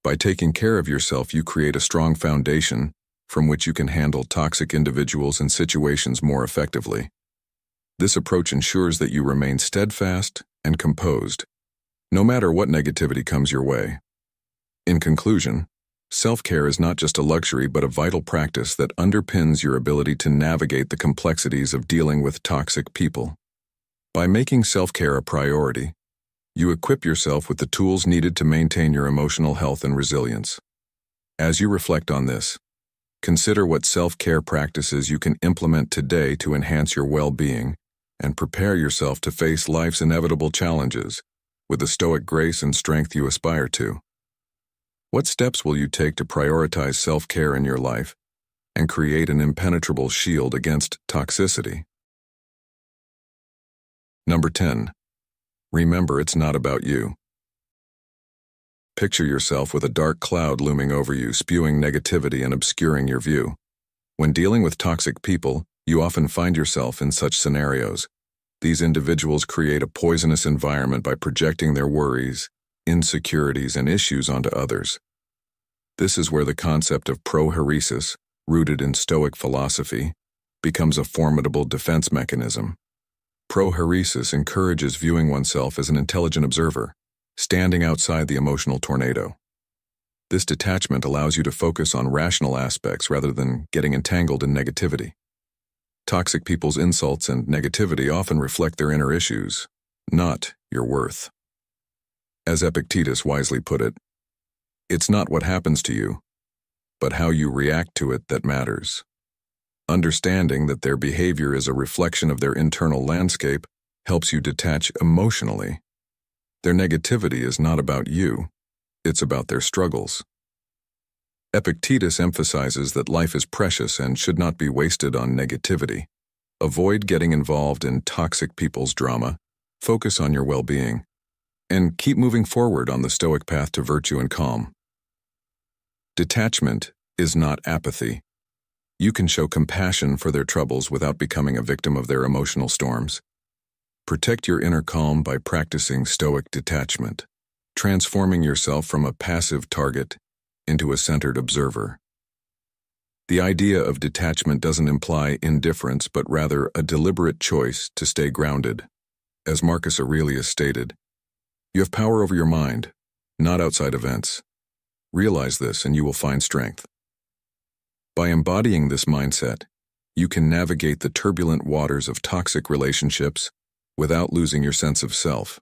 By taking care of yourself, you create a strong foundation from which you can handle toxic individuals and situations more effectively. This approach ensures that you remain steadfast and composed, no matter what negativity comes your way. In conclusion, self-care is not just a luxury but a vital practice that underpins your ability to navigate the complexities of dealing with toxic people. By making self-care a priority, you equip yourself with the tools needed to maintain your emotional health and resilience. As you reflect on this, consider what self-care practices you can implement today to enhance your well-being and prepare yourself to face life's inevitable challenges with the Stoic grace and strength you aspire to. What steps will you take to prioritize self-care in your life and create an impenetrable shield against toxicity? Number 10. Remember, it's not about you. Picture yourself with a dark cloud looming over you, spewing negativity and obscuring your view. When dealing with toxic people, you often find yourself in such scenarios. These individuals create a poisonous environment by projecting their worries, insecurities, and issues onto others. This is where the concept of proheresis, rooted in Stoic philosophy, becomes a formidable defense mechanism. Proheresis encourages viewing oneself as an intelligent observer, standing outside the emotional tornado. This detachment allows you to focus on rational aspects rather than getting entangled in negativity. Toxic people's insults and negativity often reflect their inner issues, not your worth. As Epictetus wisely put it, it's not what happens to you, but how you react to it that matters. Understanding that their behavior is a reflection of their internal landscape helps you detach emotionally. Their negativity is not about you, it's about their struggles. Epictetus emphasizes that life is precious and should not be wasted on negativity. Avoid getting involved in toxic people's drama, focus on your well-being, and keep moving forward on the Stoic path to virtue and calm. Detachment is not apathy. You can show compassion for their troubles without becoming a victim of their emotional storms. Protect your inner calm by practicing Stoic detachment, transforming yourself from a passive target into a centered observer. The idea of detachment doesn't imply indifference, but rather a deliberate choice to stay grounded. As Marcus Aurelius stated, you have power over your mind, not outside events. Realize this and you will find strength. By embodying this mindset, you can navigate the turbulent waters of toxic relationships without losing your sense of self.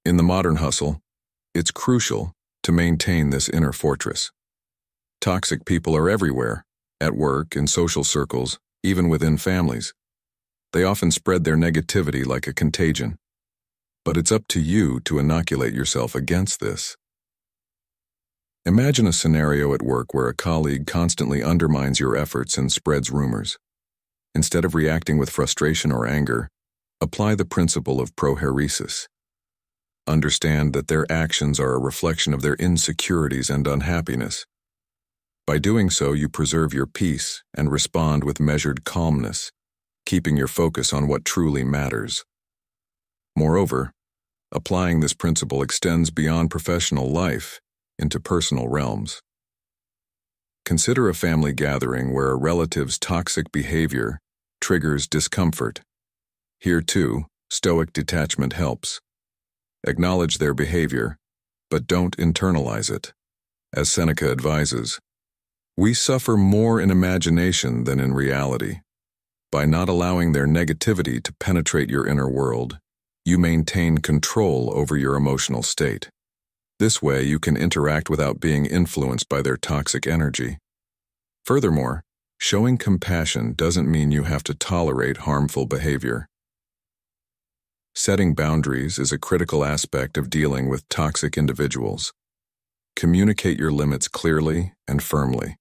In the modern hustle, it's crucial to maintain this inner fortress. Toxic people are everywhere, at work, in social circles, even within families. They often spread their negativity like a contagion. But it's up to you to inoculate yourself against this. Imagine a scenario at work where a colleague constantly undermines your efforts and spreads rumors. Instead of reacting with frustration or anger, apply the principle of prohairesis. Understand that their actions are a reflection of their insecurities and unhappiness. By doing so, you preserve your peace and respond with measured calmness, keeping your focus on what truly matters. Moreover, applying this principle extends beyond professional life into personal realms. Consider a family gathering where a relative's toxic behavior triggers discomfort. Here, too, Stoic detachment helps. Acknowledge their behavior, but don't internalize it. As Seneca advises, we suffer more in imagination than in reality. By not allowing their negativity to penetrate your inner world, you maintain control over your emotional state. This way, you can interact without being influenced by their toxic energy. Furthermore, showing compassion doesn't mean you have to tolerate harmful behavior. Setting boundaries is a critical aspect of dealing with toxic individuals. Communicate your limits clearly and firmly.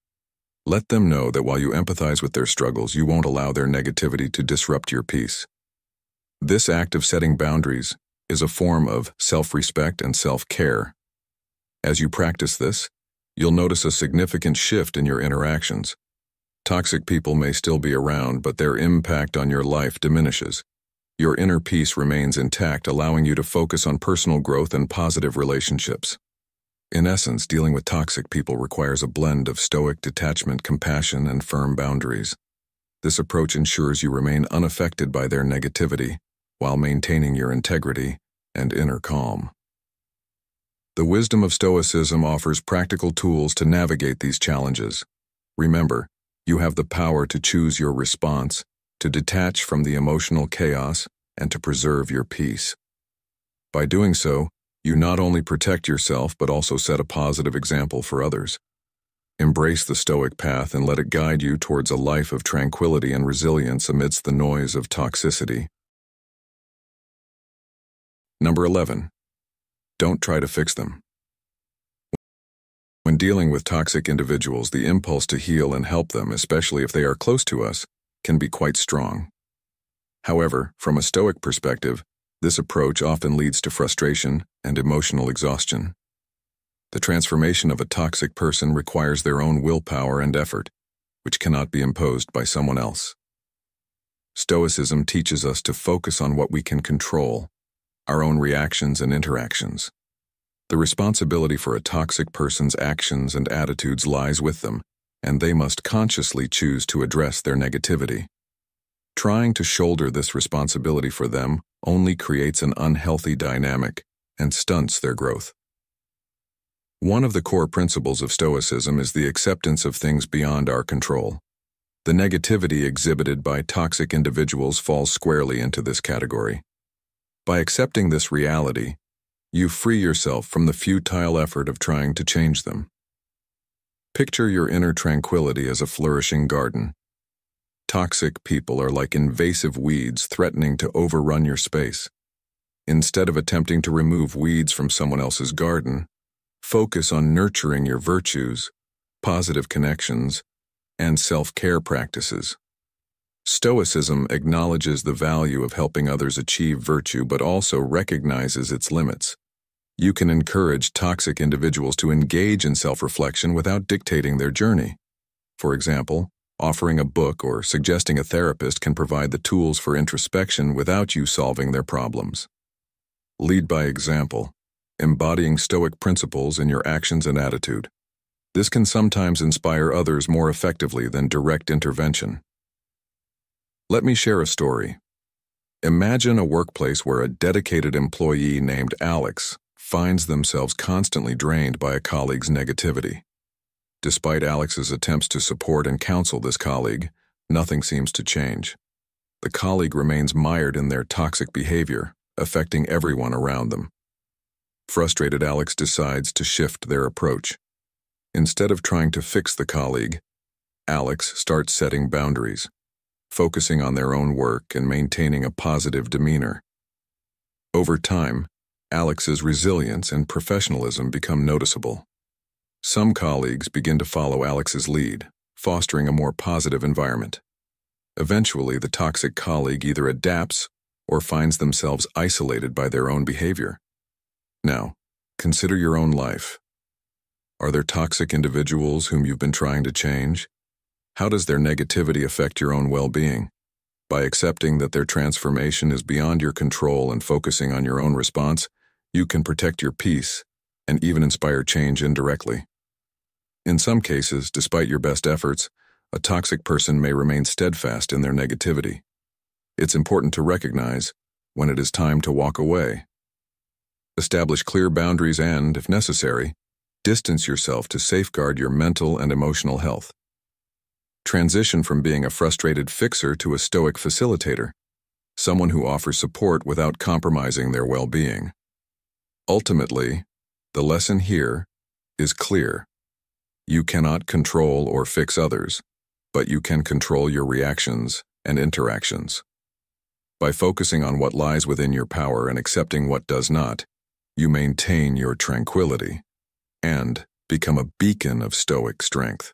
Let them know that while you empathize with their struggles, you won't allow their negativity to disrupt your peace. This act of setting boundaries is a form of self-respect and self-care. As you practice this, you'll notice a significant shift in your interactions. Toxic people may still be around, but their impact on your life diminishes. Your inner peace remains intact, allowing you to focus on personal growth and positive relationships. In essence, dealing with toxic people requires a blend of Stoic detachment, compassion, and firm boundaries. This approach ensures you remain unaffected by their negativity while maintaining your integrity and inner calm. The wisdom of Stoicism offers practical tools to navigate these challenges. Remember, you have the power to choose your response, to detach from the emotional chaos, and to preserve your peace. By doing so, you not only protect yourself but also set a positive example for others. Embrace the Stoic path and let it guide you towards a life of tranquility and resilience amidst the noise of toxicity. Number 11. Don't try to fix them. When dealing with toxic individuals, the impulse to heal and help them, especially if they are close to us, can be quite strong. However, from a Stoic perspective, this approach often leads to frustration and emotional exhaustion. The transformation of a toxic person requires their own willpower and effort, which cannot be imposed by someone else. Stoicism teaches us to focus on what we can control, our own reactions and interactions. The responsibility for a toxic person's actions and attitudes lies with them, and they must consciously choose to address their negativity. Trying to shoulder this responsibility for them only creates an unhealthy dynamic and stunts their growth. One of the core principles of Stoicism is the acceptance of things beyond our control. The negativity exhibited by toxic individuals falls squarely into this category. By accepting this reality, you free yourself from the futile effort of trying to change them. Picture your inner tranquility as a flourishing garden. Toxic people are like invasive weeds threatening to overrun your space. Instead of attempting to remove weeds from someone else's garden, focus on nurturing your virtues, positive connections, and self-care practices. Stoicism acknowledges the value of helping others achieve virtue but also recognizes its limits. You can encourage toxic individuals to engage in self-reflection without dictating their journey. For example, offering a book or suggesting a therapist can provide the tools for introspection without you solving their problems. Lead by example, embodying Stoic principles in your actions and attitude. This can sometimes inspire others more effectively than direct intervention. Let me share a story. Imagine a workplace where a dedicated employee named Alex finds themselves constantly drained by a colleague's negativity. Despite Alex's attempts to support and counsel this colleague, nothing seems to change. The colleague remains mired in their toxic behavior, affecting everyone around them. Frustrated, Alex decides to shift their approach. Instead of trying to fix the colleague, Alex starts setting boundaries, focusing on their own work and maintaining a positive demeanor. Over time, Alex's resilience and professionalism become noticeable. Some colleagues begin to follow Alex's lead, fostering a more positive environment. Eventually, the toxic colleague either adapts or finds themselves isolated by their own behavior. Now, consider your own life. Are there toxic individuals whom you've been trying to change? How does their negativity affect your own well-being? By accepting that their transformation is beyond your control and focusing on your own response, you can protect your peace and even inspire change indirectly. In some cases, despite your best efforts, a toxic person may remain steadfast in their negativity. It's important to recognize when it is time to walk away. Establish clear boundaries and, if necessary, distance yourself to safeguard your mental and emotional health. Transition from being a frustrated fixer to a Stoic facilitator, someone who offers support without compromising their well-being. Ultimately, the lesson here is clear. You cannot control or fix others, but you can control your reactions and interactions. By focusing on what lies within your power and accepting what does not, you maintain your tranquility and become a beacon of Stoic strength.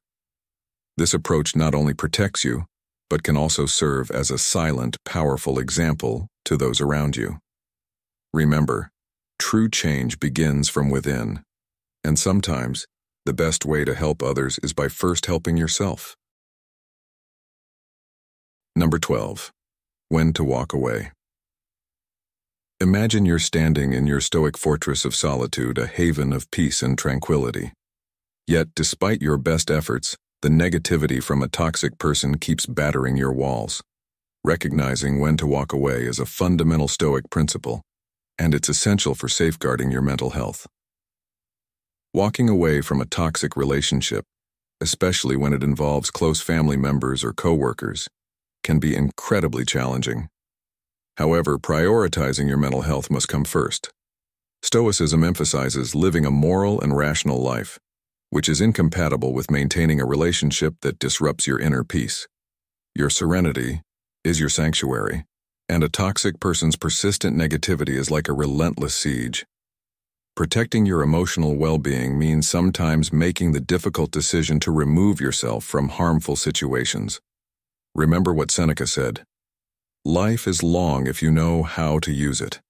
This approach not only protects you, but can also serve as a silent, powerful example to those around you. Remember, true change begins from within, and sometimes the best way to help others is by first helping yourself. Number 12. When to walk away. Imagine you're standing in your Stoic fortress of solitude, a haven of peace and tranquility. Yet, despite your best efforts, the negativity from a toxic person keeps battering your walls. Recognizing when to walk away is a fundamental Stoic principle, and it's essential for safeguarding your mental health. Walking away from a toxic relationship, especially when it involves close family members or coworkers, can be incredibly challenging. However, prioritizing your mental health must come first. Stoicism emphasizes living a moral and rational life, which is incompatible with maintaining a relationship that disrupts your inner peace. Your serenity is your sanctuary, and a toxic person's persistent negativity is like a relentless siege. Protecting your emotional well-being means sometimes making the difficult decision to remove yourself from harmful situations. Remember what Seneca said, "Life is long if you know how to use it."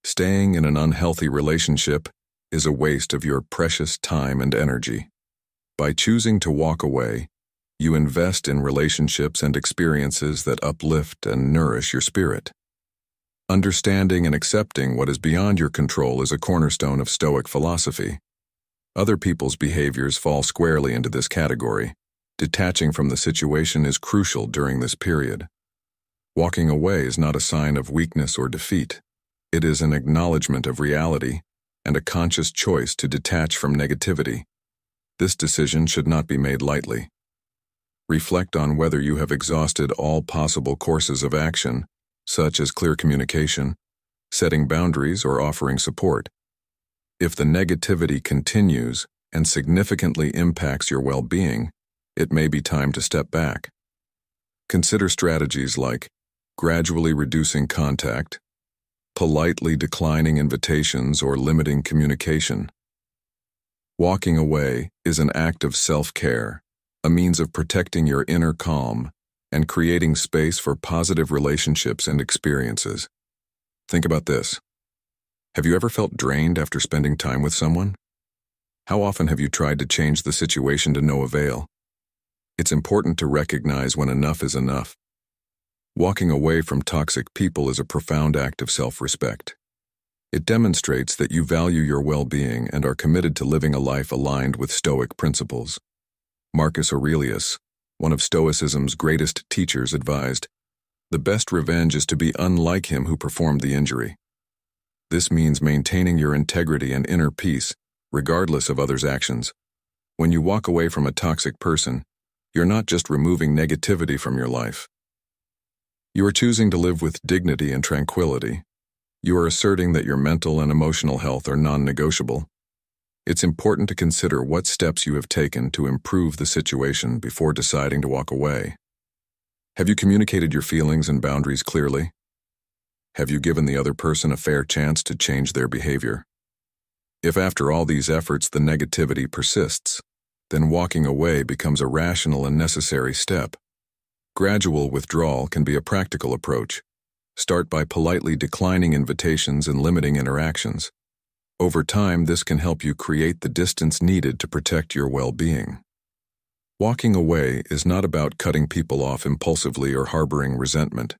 Staying in an unhealthy relationship is a waste of your precious time and energy. By choosing to walk away, you invest in relationships and experiences that uplift and nourish your spirit. Understanding and accepting what is beyond your control is a cornerstone of Stoic philosophy. Other people's behaviors fall squarely into this category. Detaching from the situation is crucial during this period. Walking away is not a sign of weakness or defeat. It is an acknowledgement of reality, and a conscious choice to detach from negativity. This decision should not be made lightly. Reflect on whether you have exhausted all possible courses of action, such as clear communication, setting boundaries, or offering support. If the negativity continues and significantly impacts your well-being, it may be time to step back. Consider strategies like gradually reducing contact, politely declining invitations, or limiting communication. Walking away is an act of self-care, a means of protecting your inner calm and creating space for positive relationships and experiences. Think about this. Have you ever felt drained after spending time with someone? How often have you tried to change the situation to no avail? It's important to recognize when enough is enough. Walking away from toxic people is a profound act of self-respect. It demonstrates that you value your well-being and are committed to living a life aligned with Stoic principles. Marcus Aurelius, one of Stoicism's greatest teachers, advised, "The best revenge is to be unlike him who performed the injury." This means maintaining your integrity and inner peace, regardless of others' actions. When you walk away from a toxic person, you're not just removing negativity from your life. You are choosing to live with dignity and tranquility. You are asserting that your mental and emotional health are non-negotiable. It's important to consider what steps you have taken to improve the situation before deciding to walk away. Have you communicated your feelings and boundaries clearly? Have you given the other person a fair chance to change their behavior? If after all these efforts the negativity persists, then walking away becomes a rational and necessary step. Gradual withdrawal can be a practical approach. Start by politely declining invitations and limiting interactions. Over time, this can help you create the distance needed to protect your well-being. Walking away is not about cutting people off impulsively or harboring resentment.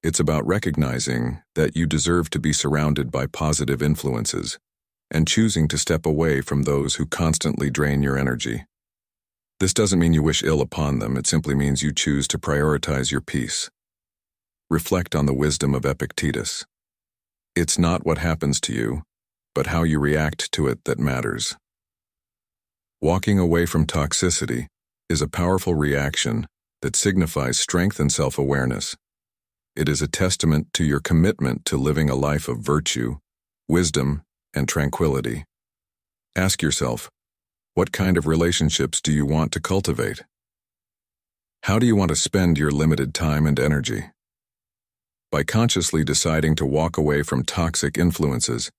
It's about recognizing that you deserve to be surrounded by positive influences and choosing to step away from those who constantly drain your energy. This doesn't mean you wish ill upon them, it simply means you choose to prioritize your peace. Reflect on the wisdom of Epictetus. It's not what happens to you, but how you react to it that matters. Walking away from toxicity is a powerful reaction that signifies strength and self-awareness. It is a testament to your commitment to living a life of virtue, wisdom, and tranquility. Ask yourself, what kind of relationships do you want to cultivate? How do you want to spend your limited time and energy? By consciously deciding to walk away from toxic influences,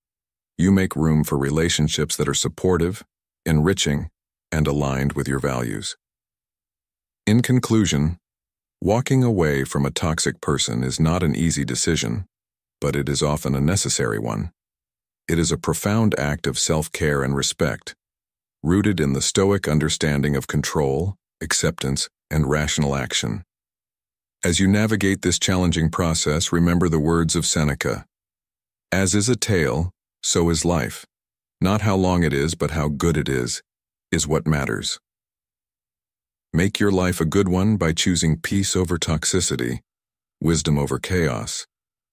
you make room for relationships that are supportive, enriching, and aligned with your values. In conclusion, walking away from a toxic person is not an easy decision, but it is often a necessary one. It is a profound act of self-care and respect, rooted in the Stoic understanding of control, acceptance, and rational action. As you navigate this challenging process, remember the words of Seneca, "As is a tale, so is life. Not how long it is, but how good it is what matters." Make your life a good one by choosing peace over toxicity, wisdom over chaos,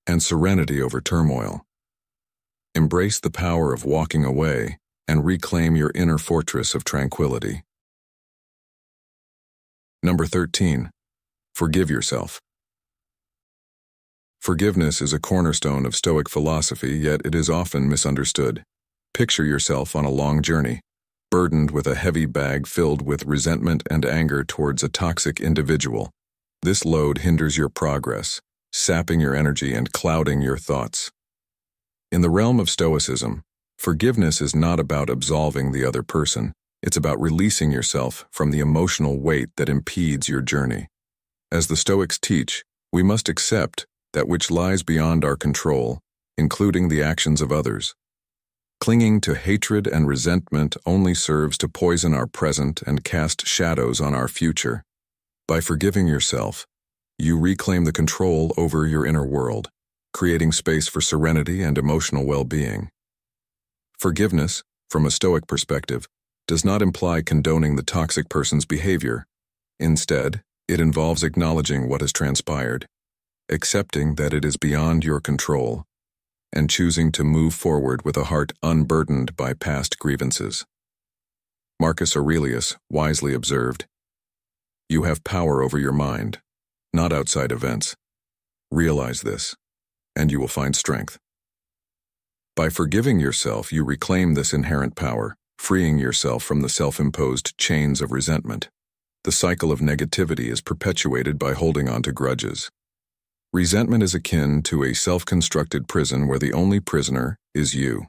and serenity over turmoil. Embrace the power of walking away and reclaim your inner fortress of tranquility. Number 13. Forgive yourself. Forgiveness is a cornerstone of Stoic philosophy, yet it is often misunderstood. Picture yourself on a long journey, burdened with a heavy bag filled with resentment and anger towards a toxic individual. This load hinders your progress, sapping your energy and clouding your thoughts. In the realm of Stoicism, forgiveness is not about absolving the other person. It's about releasing yourself from the emotional weight that impedes your journey. As the Stoics teach, we must accept that which lies beyond our control, including the actions of others. Clinging to hatred and resentment only serves to poison our present and cast shadows on our future. By forgiving yourself, you reclaim the control over your inner world, creating space for serenity and emotional well-being. Forgiveness, from a Stoic perspective, does not imply condoning the toxic person's behavior. Instead, it involves acknowledging what has transpired, accepting that it is beyond your control, and choosing to move forward with a heart unburdened by past grievances. Marcus Aurelius wisely observed, "You have power over your mind, not outside events. Realize this, and you will find strength." By forgiving yourself, you reclaim this inherent power, freeing yourself from the self-imposed chains of resentment. The cycle of negativity is perpetuated by holding on to grudges. Resentment is akin to a self-constructed prison where the only prisoner is you.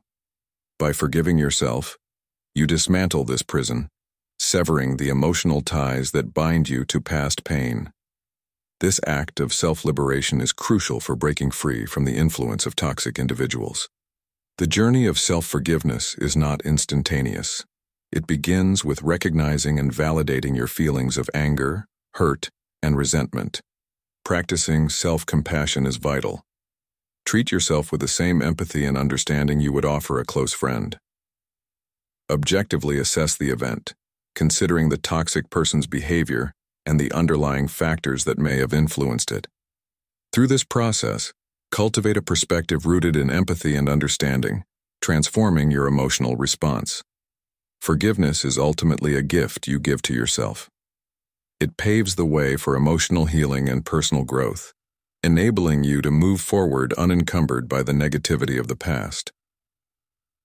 By forgiving yourself, you dismantle this prison, severing the emotional ties that bind you to past pain. This act of self-liberation is crucial for breaking free from the influence of toxic individuals. The journey of self-forgiveness is not instantaneous. It begins with recognizing and validating your feelings of anger, hurt, and resentment. Practicing self-compassion is vital. Treat yourself with the same empathy and understanding you would offer a close friend. Objectively assess the event, considering the toxic person's behavior and the underlying factors that may have influenced it. Through this process, cultivate a perspective rooted in empathy and understanding, transforming your emotional response. Forgiveness is ultimately a gift you give to yourself. It paves the way for emotional healing and personal growth, enabling you to move forward unencumbered by the negativity of the past.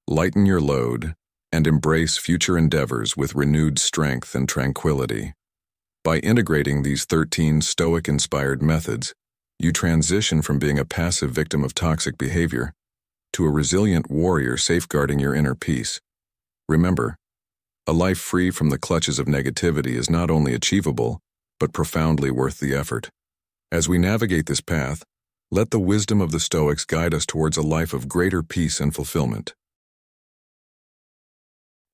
Lighten your load and embrace future endeavors with renewed strength and tranquility. By integrating these 13 Stoic-inspired methods, you transition from being a passive victim of toxic behavior to a resilient warrior safeguarding your inner peace. Remember, a life free from the clutches of negativity is not only achievable, but profoundly worth the effort. As we navigate this path, let the wisdom of the Stoics guide us towards a life of greater peace and fulfillment.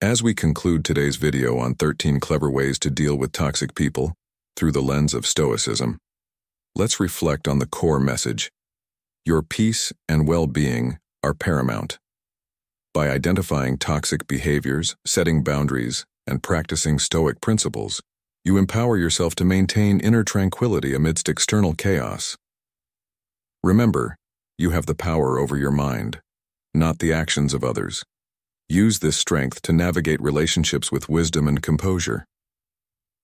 As we conclude today's video on 13 clever ways to deal with toxic people through the lens of Stoicism, let's reflect on the core message. Your peace and well-being are paramount. By identifying toxic behaviors, setting boundaries, and practicing Stoic principles, you empower yourself to maintain inner tranquility amidst external chaos. Remember, you have the power over your mind, not the actions of others. Use this strength to navigate relationships with wisdom and composure.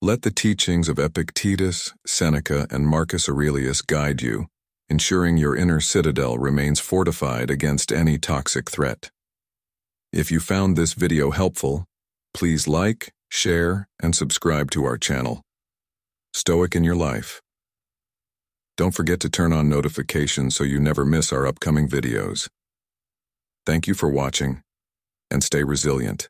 Let the teachings of Epictetus, Seneca, and Marcus Aurelius guide you, ensuring your inner citadel remains fortified against any toxic threat. If you found this video helpful, please like, share, and subscribe to our channel, Stoic in Your Life. Don't forget to turn on notifications so you never miss our upcoming videos. Thank you for watching, and stay resilient.